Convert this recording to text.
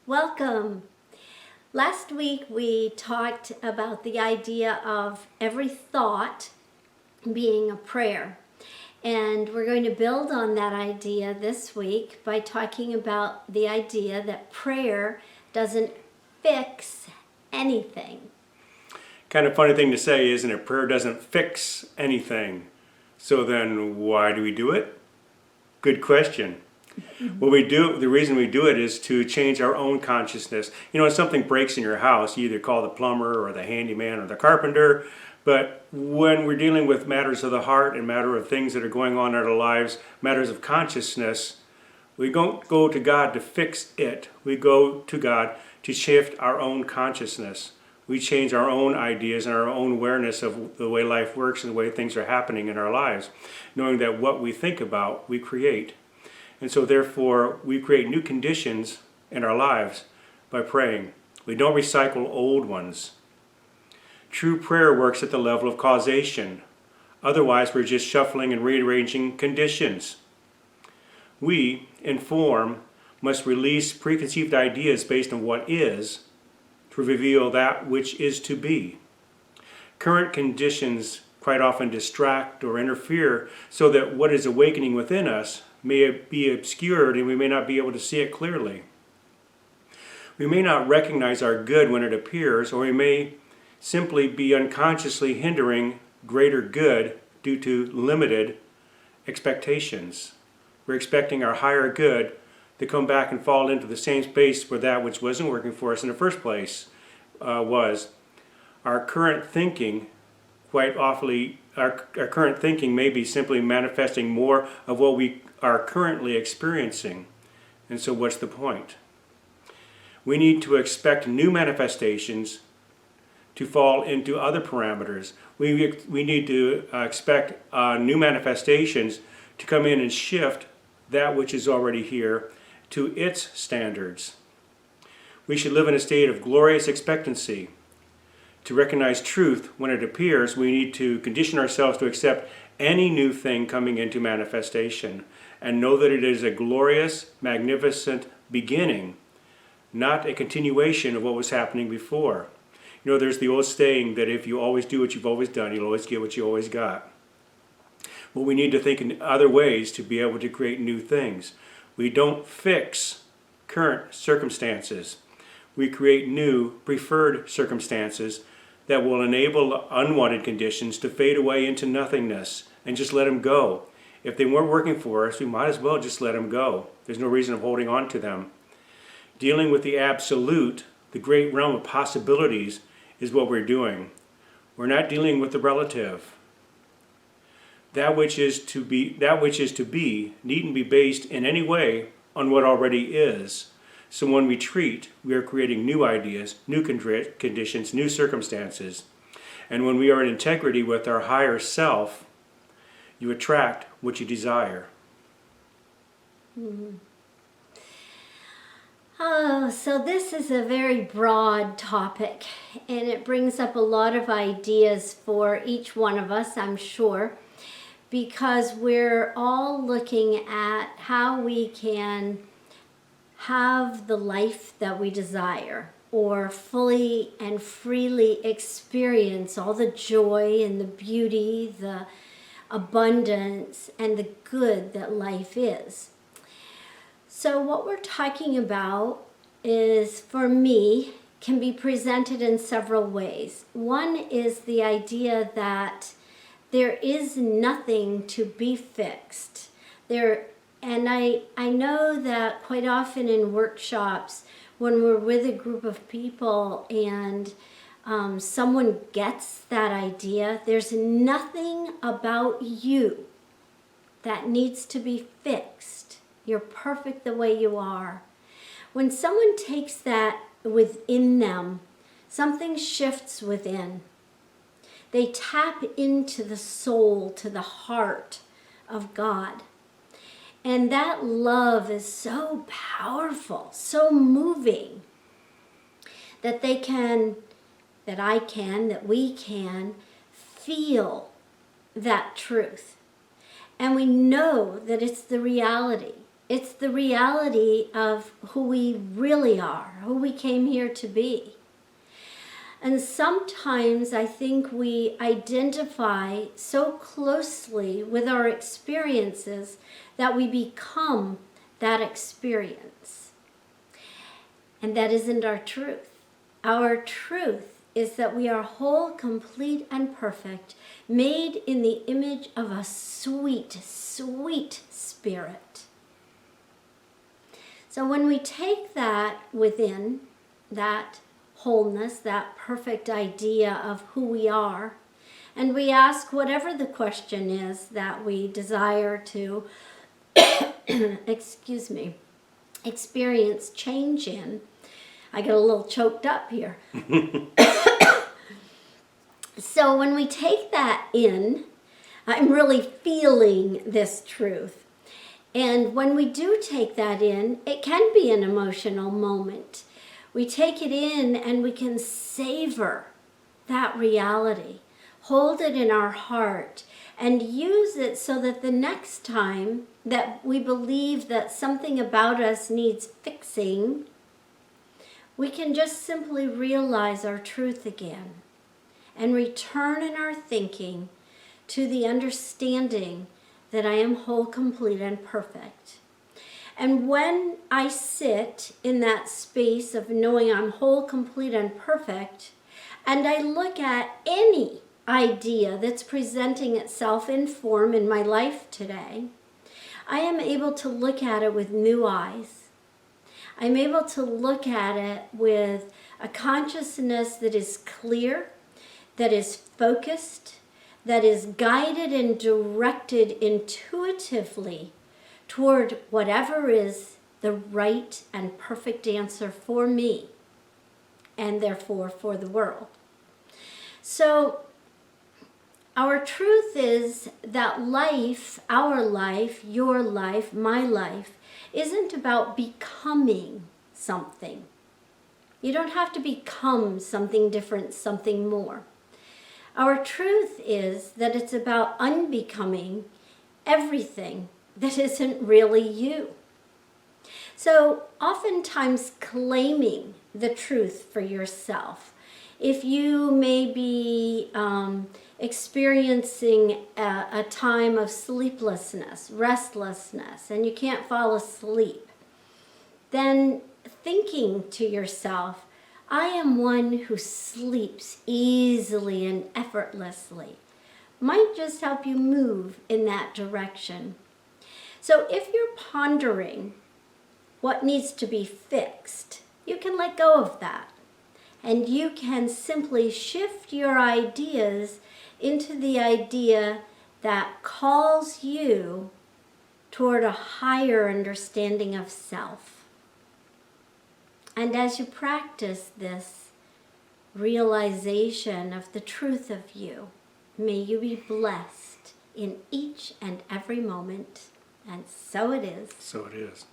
Welcome. Last week we talked about the idea of every thought being a prayer. And we're going to build on that idea this week by talking about the idea that prayer doesn't fix anything. Kind of funny thing to say, isn't it? Prayer doesn't fix anything. So then why do we do it? Good question. What we do, the reason we do it is to change our own consciousness. You know, when something breaks in your house, you either call the plumber or the handyman or the carpenter. But when we're dealing with matters of the heart and matter of things that are going on in our lives, matters of consciousness, we don't go to God to fix it. We go to God to shift our own consciousness. We change our own ideas and our own awareness of the way life works and the way things are happening in our lives, knowing that what we think about, we create. And so therefore, we create new conditions in our lives by praying. We don't recycle old ones. True prayer works at the level of causation. Otherwise, we're just shuffling and rearranging conditions. We, in form, must release preconceived ideas based on what is to reveal that which is to be. Current conditions quite often distract or interfere so that what is awakening within us may be obscured and we may not be able to see it clearly. We may not recognize our good when it appears, or we may simply be unconsciously hindering greater good due to limited expectations. We're expecting our higher good to come back and fall into the same space where that which wasn't working for us in the first place was. Our current thinking, quite awfully, our current thinking may be simply manifesting more of what we are currently experiencing. And so what's the point? We need to expect new manifestations to fall into other parameters. We need to expect new manifestations to come in and shift that which is already here to its standards. We should live in a state of glorious expectancy. To recognize truth when it appears, we need to condition ourselves to accept any new thing coming into manifestation and know that it is a glorious, magnificent beginning, not a continuation of what was happening before. You know, there's the old saying that if you always do what you've always done, you'll always get what you always got. Well, we need to think in other ways to be able to create new things. We don't fix current circumstances. We create new, preferred circumstances that will enable unwanted conditions to fade away into nothingness and just let them go. If they weren't working for us, we might as well just let them go. There's no reason of holding on to them. Dealing with the absolute, the great realm of possibilities, is what we're doing. We're not dealing with the relative. That which is to be needn't be based in any way on what already is. So when we treat, we are creating new ideas, new conditions, new circumstances. And when we are in integrity with our higher self, you attract what you desire. Mm-hmm. Oh, so this is a very broad topic, and it brings up a lot of ideas for each one of us, I'm sure, because we're all looking at how we can have the life that we desire, or fully and freely experience all the joy and the beauty, the abundance, and the good that life is. So what we're talking about is, for me, can be presented in several ways. One is the idea that there is nothing to be fixed. And I know that quite often in workshops, when we're with a group of people and someone gets that idea, there's nothing about you that needs to be fixed. You're perfect the way you are. When someone takes that within them, something shifts within. They tap into the soul, to the heart of God. And that love is so powerful, so moving, that we can feel that truth. And we know that it's the reality. It's the reality of who we really are, who we came here to be. And sometimes I think we identify so closely with our experiences that we become that experience. And that isn't our truth. Our truth is that we are whole, complete, and perfect, made in the image of a sweet, sweet spirit. So when we take that within, that wholeness, that perfect idea of who we are, and we ask whatever the question is that we desire to experience change in. I get a little choked up here. So when we take that in, I'm really feeling this truth. And when we do take that in, it can be an emotional moment. We take it in and we can savor that reality, hold it in our heart, and use it so that the next time that we believe that something about us needs fixing, we can just simply realize our truth again and return in our thinking to the understanding that I am whole, complete, and perfect. And when I sit in that space of knowing I'm whole, complete, and perfect, and I look at any idea that's presenting itself in form in my life today, I am able to look at it with new eyes. I'm able to look at it with a consciousness that is clear, that is focused, that is guided and directed intuitively toward whatever is the right and perfect answer for me, and therefore for the world. So our truth is that life, our life, your life, my life, isn't about becoming something. You don't have to become something different, something more. Our truth is that it's about unbecoming everything that isn't really you. So oftentimes claiming the truth for yourself. If you may be experiencing a time of sleeplessness, restlessness, and you can't fall asleep, then thinking to yourself, I am one who sleeps easily and effortlessly, might just help you move in that direction. So if you're pondering what needs to be fixed, you can let go of that. And you can simply shift your ideas into the idea that calls you toward a higher understanding of self. And as you practice this realization of the truth of you, may you be blessed in each and every moment. And so it is. So it is.